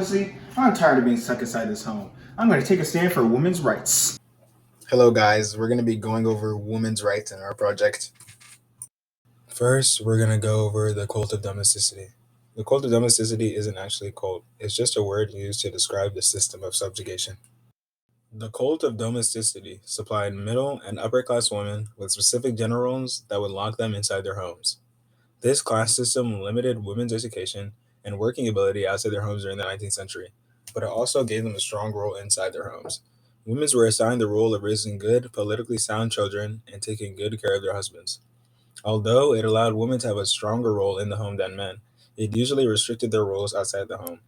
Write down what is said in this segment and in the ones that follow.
honestly, I'm tired of being stuck inside this home. I'm going to take a stand for women's rights. Hello, guys. We're going to be going over women's rights in our project. First, we're going to go over the cult of domesticity. The cult of domesticity isn't actually a cult, it's just a word used to describe the system of subjugation. The cult of domesticity supplied middle and upper class women with specific gender roles that would lock them inside their homes. This class system limited women's education and working ability outside their homes during the 19th century, but it also gave them a strong role inside their homes. Women were assigned the role of raising good, politically sound children and taking good care of their husbands. Although it allowed women to have a stronger role in the home than men, it usually restricted their roles outside the home.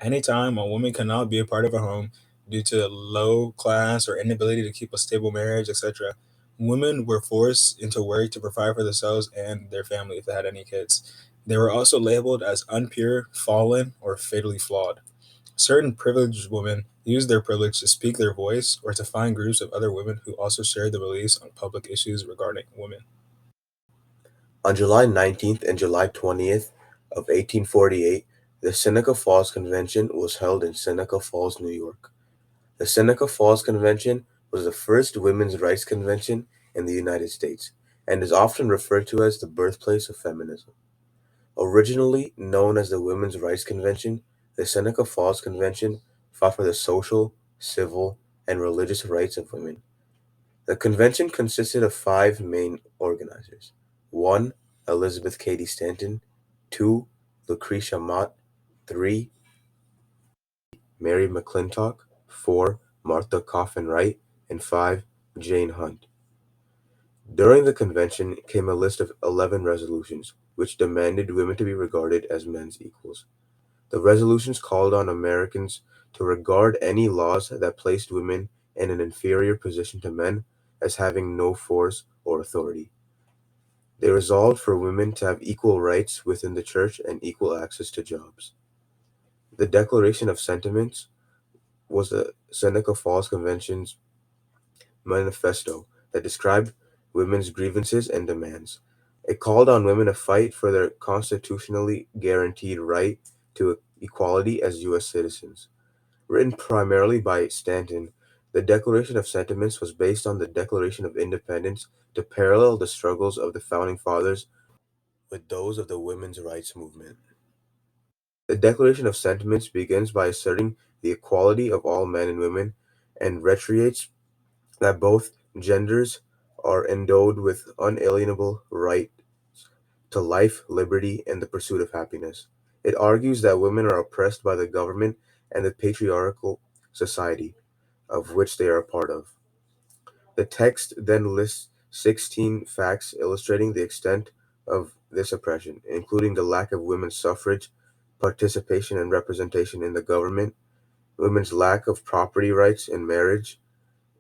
Anytime a woman could not be a part of a home due to low class or inability to keep a stable marriage, etc., women were forced into work to provide for themselves and their family if they had any kids. They were also labeled as unpure, fallen, or fatally flawed. Certain privileged women used their privilege to speak their voice or to find groups of other women who also shared the beliefs on public issues regarding women. On July 19th and July 20th of 1848, the Seneca Falls Convention was held in Seneca Falls, New York. The Seneca Falls Convention was the first women's rights convention in the United States and is often referred to as the birthplace of feminism. Originally known as the Women's Rights Convention, the Seneca Falls Convention fought for the social, civil, and religious rights of women. The convention consisted of five main organizers: 1. Elizabeth Cady Stanton, 2. Lucretia Mott, 3. Mary McClintock, 4. Martha Coffin Wright, and 5. Jane Hunt. During the convention came a list of 11 resolutions, which demanded women to be regarded as men's equals. The resolutions called on Americans to regard any laws that placed women in an inferior position to men as having no force or authority. They resolved for women to have equal rights within the church and equal access to jobs. The Declaration of Sentiments was the Seneca Falls Convention's manifesto that described women's grievances and demands. It called on women to fight for their constitutionally guaranteed right to equality as U.S. citizens. Written primarily by Stanton, the Declaration of Sentiments was based on the Declaration of Independence to parallel the struggles of the Founding Fathers with those of the women's rights movement. The Declaration of Sentiments begins by asserting the equality of all men and women and reiterates that both genders are endowed with unalienable right to life, liberty, and the pursuit of happiness. It argues that women are oppressed by the government and the patriarchal society of which they are a part of. The text then lists 16 facts illustrating the extent of this oppression, including the lack of women's suffrage, participation and representation in the government, women's lack of property rights in marriage,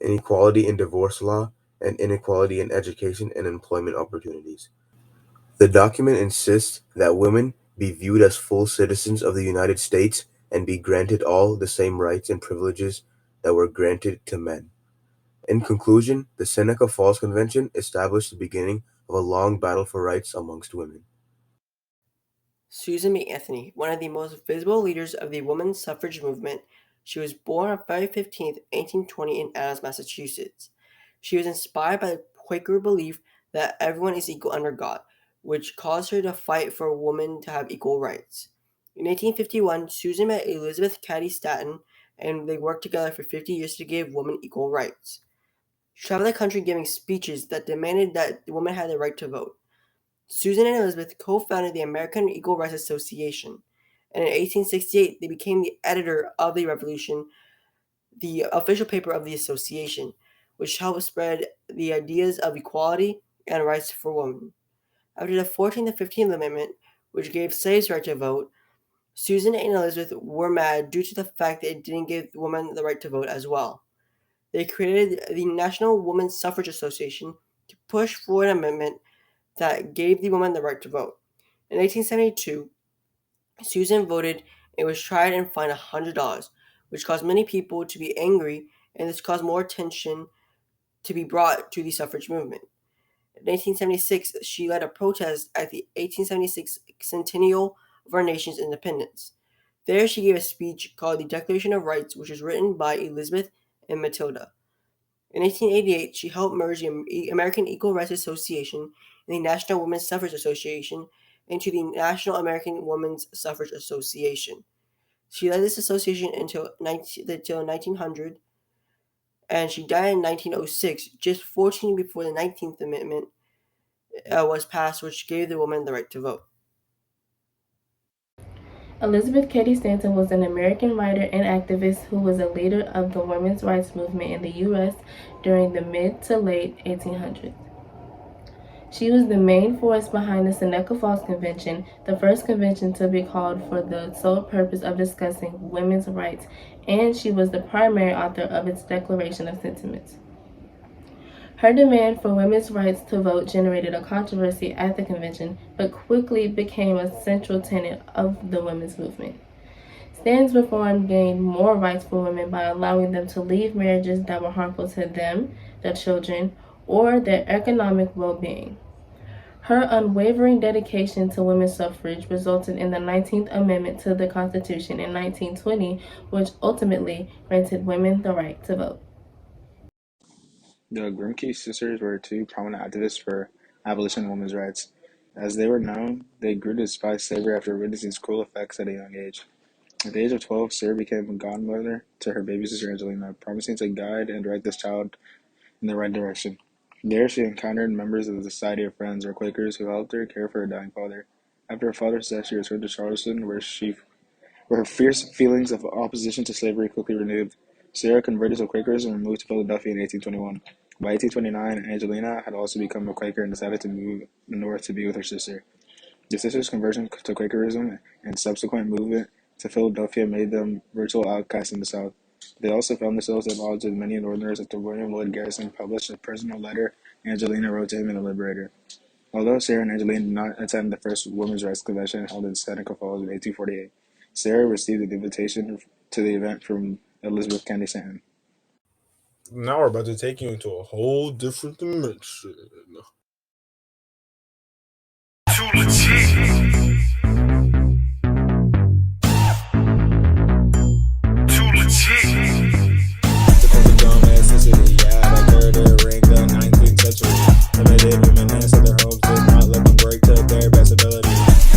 inequality in divorce law, and inequality in education and employment opportunities. The document insists that women be viewed as full citizens of the United States and be granted all the same rights and privileges that were granted to men. In conclusion, the Seneca Falls Convention established the beginning of a long battle for rights amongst women. Susan B. Anthony, one of the most visible leaders of the women's suffrage movement, she was born on February 15, 1820 in Adams, Massachusetts. She was inspired by the Quaker belief that everyone is equal under God, which caused her to fight for women to have equal rights. In 1851, Susan met Elizabeth Cady Stanton, and they worked together for 50 years to give women equal rights. She traveled the country giving speeches that demanded that women had the right to vote. Susan and Elizabeth co-founded the American Equal Rights Association, and in 1868 they became the editor of the Revolution, the official paper of the association, which helped spread the ideas of equality and rights for women. After the 14th and 15th Amendment, which gave slaves the right to vote, Susan and Elizabeth were mad due to the fact that it didn't give women the right to vote as well. They created the National Women's Suffrage Association to push for an amendment that gave the woman the right to vote. In 1872, Susan voted and was tried and fined $100, which caused many people to be angry, and this caused more attention to be brought to the suffrage movement. In 1876, she led a protest at the 1876 centennial of our nation's independence. There, she gave a speech called the Declaration of Rights, which was written by Elizabeth and Matilda. In 1888, she helped merge the American Equal Rights Association and the National Women's Suffrage Association into the National American Women's Suffrage Association. She led this association until 1900, and she died in 1906, just 14 before the 19th Amendment was passed, which gave the woman the right to vote. Elizabeth Cady Stanton was an American writer and activist who was a leader of the women's rights movement in the U.S. during the mid to late 1800s. She was the main force behind the Seneca Falls Convention, the first convention to be called for the sole purpose of discussing women's rights, and she was the primary author of its Declaration of Sentiments. Her demand for women's rights to vote generated a controversy at the convention, but quickly became a central tenet of the women's movement. Stanton's reform gained more rights for women by allowing them to leave marriages that were harmful to them, their children, or their economic well-being. Her unwavering dedication to women's suffrage resulted in the 19th Amendment to the Constitution in 1920, which ultimately granted women the right to vote. The Grimke sisters were two prominent activists for abolition of women's rights. As they were known, they grew to despise slavery after witnessing its cruel effects at a young age. At the age of 12, Sarah became a godmother to her baby sister Angelina, promising to guide and direct this child in the right direction. There, she encountered members of the Society of Friends, or Quakers, who helped her care for her dying father. After her father's death, she returned to Charleston, where her fierce feelings of opposition to slavery quickly renewed. Sarah converted to Quakerism and moved to Philadelphia in 1821. By 1829, Angelina had also become a Quaker and decided to move north to be with her sister. The sisters' conversion to Quakerism and subsequent movement to Philadelphia made them virtual outcasts in the South. They also found themselves at odds with many Northerners after William Lloyd Garrison published a personal letter Angelina wrote to him in The Liberator. Although Sarah and Angelina did not attend the first women's rights convention held in Seneca Falls in 1848, Sarah received an invitation to the event from Elizabeth Cady Stanton. Now we're about to take you into a whole different dimension. Too legit. Too legit. The cult of domesticity, yeah, that third ring, the 19th century. Limited women inside their homes, did not let them work to their best ability.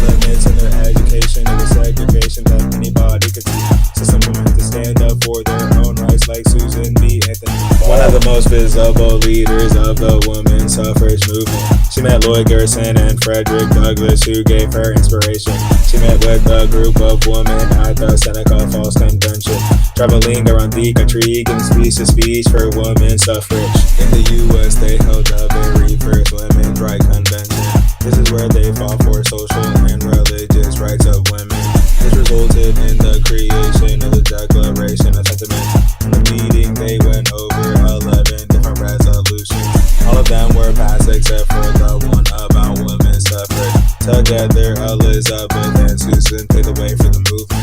Limits in their education, it was segregation that anybody could see. So some women had to stand up for their own rights, like Susan B. Anthony. One of the most visible leaders of the women's suffrage movement. She met Lloyd Garrison and Frederick Douglass, who gave her inspiration. She met with a group of women at the Seneca Falls Convention, traveling around the country, giving speech to speech for women's suffrage. In the U.S., they held the very first women's rights convention. This is where they fought for social and religious rights of women. This resulted in the creation of the Declaration of Sentiments. In the meeting, they went over 11 different resolutions. All of them were passed except for the one about women's suffrage. Together, Elizabeth and Susan paved the way for the movement.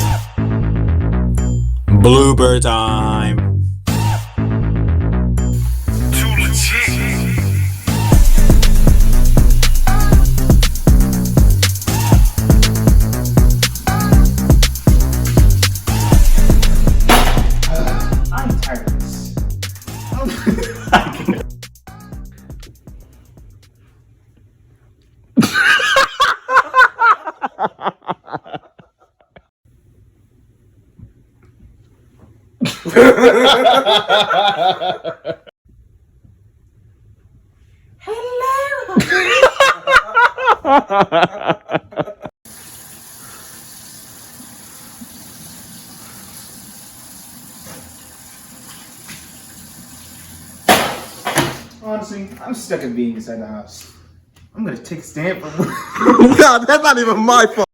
Blooper time. Too legit. I'm tired of this. Honestly, I'm stuck at being inside the house. I'm gonna take a stand for. No, that's not even my fault.